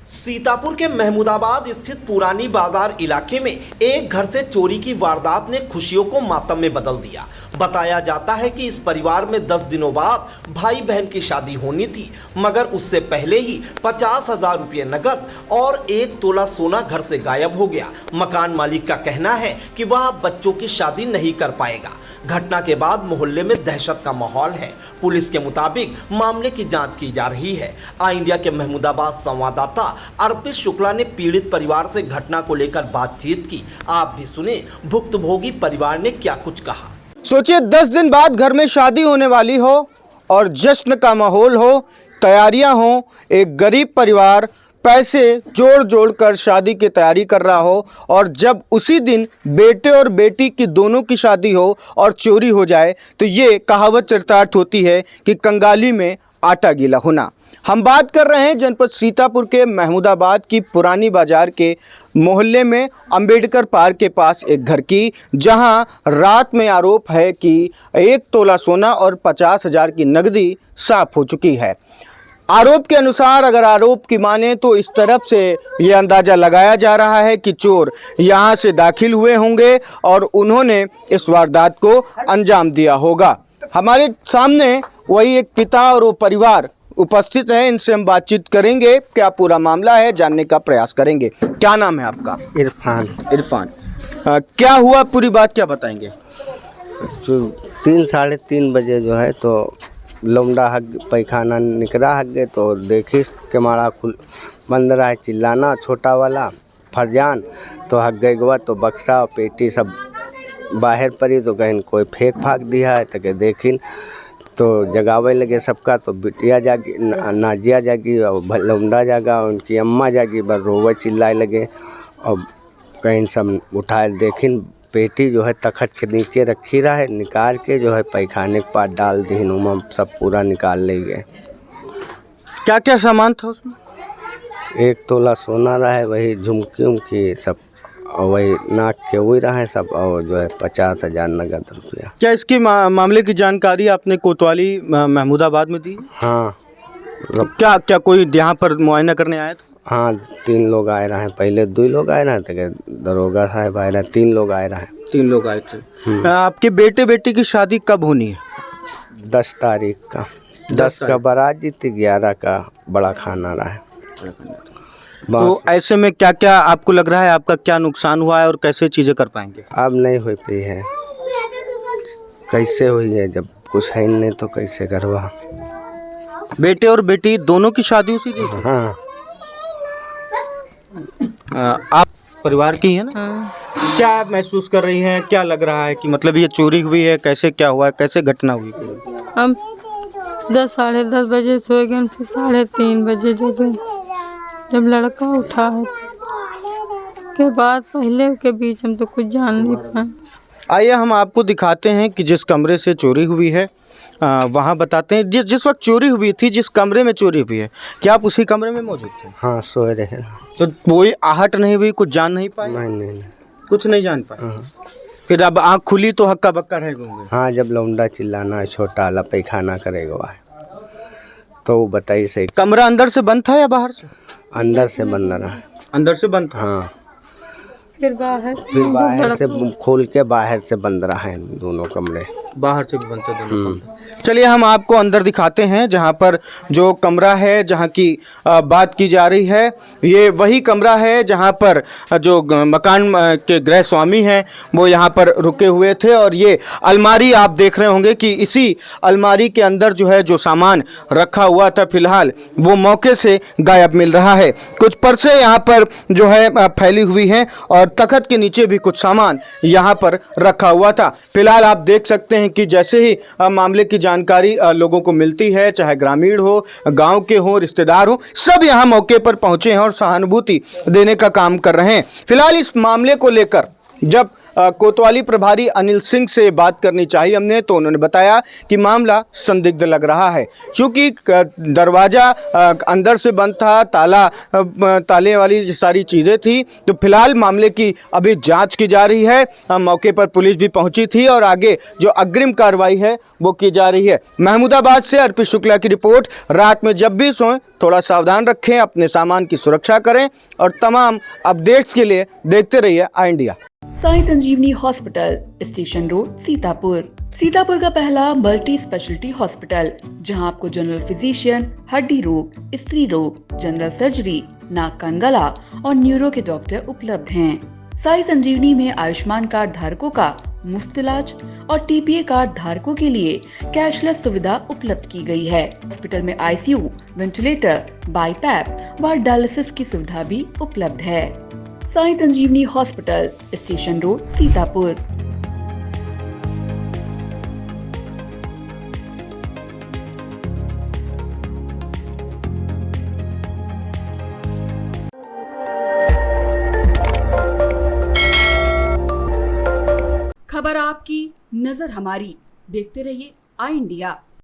सीतापुर के महमूदाबाद स्थित पुरानी बाजार इलाके में एक घर से चोरी की वारदात ने खुशियों को मातम में बदल दिया। बताया जाता है कि इस परिवार में 10 दिनों बाद भाई बहन की शादी होनी थी, मगर उससे पहले ही 50,000 रुपये नकद और 1 तोला सोना घर से गायब हो गया। मकान मालिक का कहना है कि वह बच्चों की शादी नहीं कर पाएगा। घटना के बाद मोहल्ले में दहशत का माहौल है। पुलिस के मुताबिक मामले की जांच की जा रही है। आई इंडिया के महमूदाबाद संवाददाता अर्पित शुक्ला ने पीड़ित परिवार से घटना को लेकर बातचीत की। आप भी सुने भुक्तभोगी परिवार ने क्या कुछ कहा। सोचिए 10 दिन बाद घर में शादी होने वाली हो और जश्न का माहौल हो, तैयारियां हो, एक गरीब परिवार पैसे जोड़ जोड़ कर शादी की तैयारी कर रहा हो और जब उसी दिन बेटे और बेटी की दोनों की शादी हो और चोरी हो जाए तो ये कहावत चरितार्थ होती है कि कंगाली में आटा गीला होना। हम बात कर रहे हैं जनपद सीतापुर के महमूदाबाद की पुरानी बाजार के मोहल्ले में अंबेडकर पार्क के पास एक घर की, जहां रात में आरोप है कि 1 तोला सोना और 50,000 की नकदी साफ हो चुकी है। आरोप के अनुसार अगर आरोप की माने तो इस तरफ से ये अंदाज़ा लगाया जा रहा है कि चोर यहाँ से दाखिल हुए होंगे और उन्होंने इस वारदात को अंजाम दिया होगा। हमारे सामने वही एक पिता और वो परिवार उपस्थित है, इनसे हम बातचीत करेंगे, क्या पूरा मामला है जानने का प्रयास करेंगे। क्या नाम है आपका? इरफान। क्या हुआ, पूरी बात क्या बताएंगे? 3 साढ़े 3 बजे जो है तो लौंडा हग पैखाना निकला हगे तो देखी केमाड़ा खुल बंद रहा है, चिल्लाना छोटा वाला फरजान तो हग गए गवा तो बक्सा और पेटी सब बाहर पड़ी तो कहीं कोई फेंक फाक दिया है तो देखिन तो जगावे लगे सबका तो बिटिया जागी, नाजिया जागी और लौंडा जागा, उनकी अम्मा जागी, बस रोवे चिल्लाए लगे और कहीं सब उठाए देखिन पेटी जो है तखत के नीचे रखी रहा है, निकाल के जो है पैखाने के पास डाल दी, उमा सब पूरा निकाल ले गए। क्या क्या सामान था उसमें? 1 तोला सोना रहा है, वही झुमकी उमकी सब और वही नाक के वही रहा है सब, और जो है 50,000 नगद रुपया। क्या इसकी मामले की जानकारी आपने कोतवाली महमूदाबाद में दी? हाँ। क्या क्या कोई यहाँ पर मुआयना करने आया था? हाँ 3 लोग आए रहे, पहले 2 लोग आए रहे थे, दरोगा साहब आए रहे, 3 लोग आए रहे। 3 लोग आए थे। आपके बेटे बेटी की शादी कब होनी है? 10 तारीख का। 10 का बारात जीती, 11 का बड़ा खाना रहा है। तो ऐसे में क्या क्या आपको लग रहा है, आपका क्या नुकसान हुआ है और कैसे चीज़ें कर पाएंगे? अब नहीं हो पाई है, कैसे हुई है, जब कुछ है नहीं तो कैसे करवा। बेटे और बेटी दोनों की शादी उसी दिन? हाँ। आप परिवार की है ना? हाँ। क्या महसूस कर रही हैं, क्या लग रहा है कि मतलब ये चोरी हुई है, कैसे क्या हुआ है, कैसे घटना हुई? हम 10 साढ़े 10 बजे सो गए, फिर 3:30 बजे जगे जब लड़का उठा है के बाद पहले के बीच हम तो कुछ जान नहीं पाए। आइए हम आपको दिखाते हैं कि जिस कमरे से चोरी हुई है वहाँ बताते हैं। जिस वक्त चोरी हुई थी, जिस कमरे में चोरी हुई है, क्या आप उसी कमरे में मौजूद थे? हाँ सोए रहे। तो कोई आहट नहीं हुई, कुछ जान नहीं पाए? नहीं कुछ नहीं जान पाए। हाँ। फिर अब आँख खुली तो हक्का बक्का रह गए? हाँ, जब लौंडा चिल्लाना छोटा वाला पैखाना करेगा तो वो बताइए सही। कमरा अंदर से बंद था या बाहर से? अंदर से बंद रहा। अंदर से बंद था। हाँ। फिर बाहर से खोल के बाहर से बंद रहा है, दोनों कमरे बाहर से भी बनते दोनों कमरे। चलिए हम आपको अंदर दिखाते हैं जहां पर जो कमरा है, जहां की बात की जा रही है। ये वही कमरा है जहां पर जो मकान के गृह स्वामी हैं वो यहां पर रुके हुए थे और ये अलमारी आप देख रहे होंगे कि इसी अलमारी के अंदर जो है जो सामान रखा हुआ था फिलहाल वो मौके से गायब मिल रहा है। कुछ पर्से यहाँ पर जो है फैली हुई हैं और तखत के नीचे भी कुछ सामान यहाँ पर रखा हुआ था। फिलहाल आप देख सकते हैं कि जैसे ही मामले की जानकारी लोगों को मिलती है, चाहे ग्रामीण हो, गांव के हो, रिश्तेदार हो, सब यहां मौके पर पहुंचे हैं और सहानुभूति देने का काम कर रहे हैं। फिलहाल इस मामले को लेकर जब कोतवाली प्रभारी अनिल सिंह से बात करनी चाहिए हमने, तो उन्होंने बताया कि मामला संदिग्ध लग रहा है, क्योंकि दरवाज़ा अंदर से बंद था, ताले वाली सारी चीज़ें थी। तो फिलहाल मामले की अभी जांच की जा रही है। मौके पर पुलिस भी पहुंची थी और आगे जो अग्रिम कार्रवाई है वो की जा रही है। महमूदाबाद से अर्पित शुक्ला की रिपोर्ट। रात में जब भी सोएं थोड़ा सावधान रखें, अपने सामान की सुरक्षा करें और तमाम अपडेट्स के लिए देखते रहिए आई इंडिया। साई संजीवनी हॉस्पिटल, स्टेशन रोड, सीतापुर का पहला मल्टी स्पेशलिटी हॉस्पिटल, जहां आपको जनरल फिजिशियन, हड्डी रोग, स्त्री रोग, जनरल सर्जरी, नाक कान गला और न्यूरो के डॉक्टर उपलब्ध हैं। साई संजीवनी में आयुष्मान कार्ड धारकों का मुफ्त इलाज और टीपीए कार्ड धारकों के लिए कैशलेस सुविधा उपलब्ध की गई है। हॉस्पिटल में आईसीयू, वेंटिलेटर, बाईपैप व डायलिसिस की सुविधा भी उपलब्ध है। साई संजीवनी हॉस्पिटल, स्टेशन रोड, सीतापुर। खबर आपकी, नजर हमारी। देखते रहिए आई इंडिया।